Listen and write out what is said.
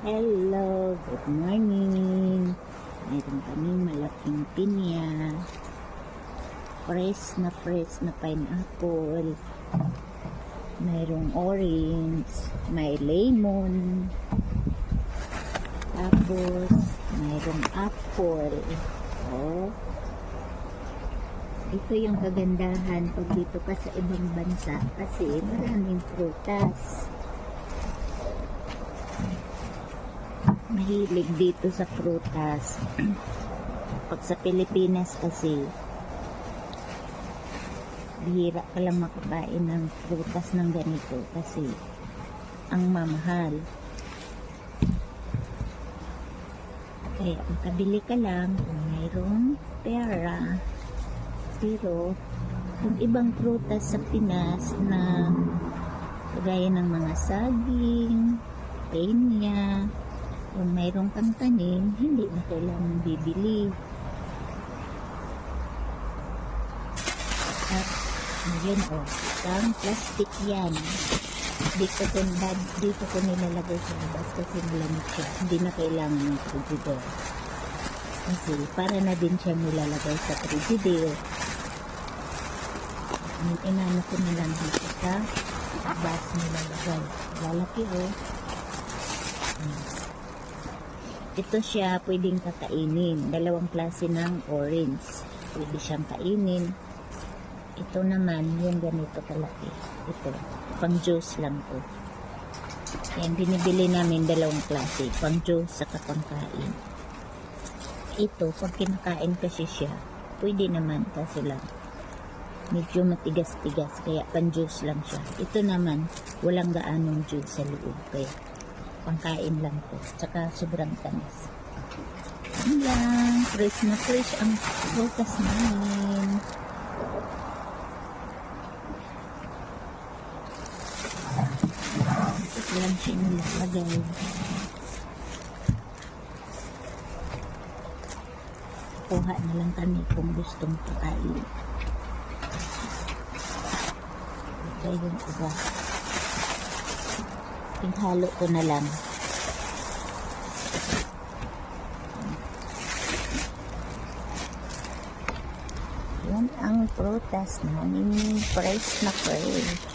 Hello, good morning. Meron kaming malaking pinya. Fresh na pineapple. Mayroong orange, may lemon. Tapos, mayroong apple. Oh. Ito yung kagandahan pag dito ka sa ibang bansa kasi maraming prutas. Mahilig dito sa prutas. Pag sa Pilipinas kasi bihira ka lang makakain ng prutas ng ganito kasi ang mamahal. Kaya makabili ka lang kung mayroong pera. Pero yung ibang prutas sa Pinas na kagaya ng mga saging, pinya, kung mayroong kang tanim, hindi na kailangan bibili. At yun isang plastic yan. Dito ko nilalagay sa labas kasi malamig siya. Hindi na kailangan ng frigidaire. Kasi para na din siya nilalagay sa frigidaire. Inano ko na lang dito sa bas nilalagay. Lalaki Ito siya pwedeng kakainin. Dalawang klase ng orange. Pwede siyang kainin. Ito naman, yung ganito kalaki. Ito, pang juice lang to. Yan, binibili namin dalawang klase. Pang juice saka pang kain. Ito, pag kinakain kasi siya, pwede naman kasi lang. Medyo matigas-tigas, kaya pang juice lang siya. Ito naman, walang gaanong juice sa loob. Kaya pangkain lang to. Tsaka sobrang tamis. Yan, fresh na fresh ang prutas namin. Ito lang siya nilalagay. Kuha na lang kami kung gustong pakain. Ito yung iba. Halo ko na lang. Yan ang prutas namin. Fresh na fresh.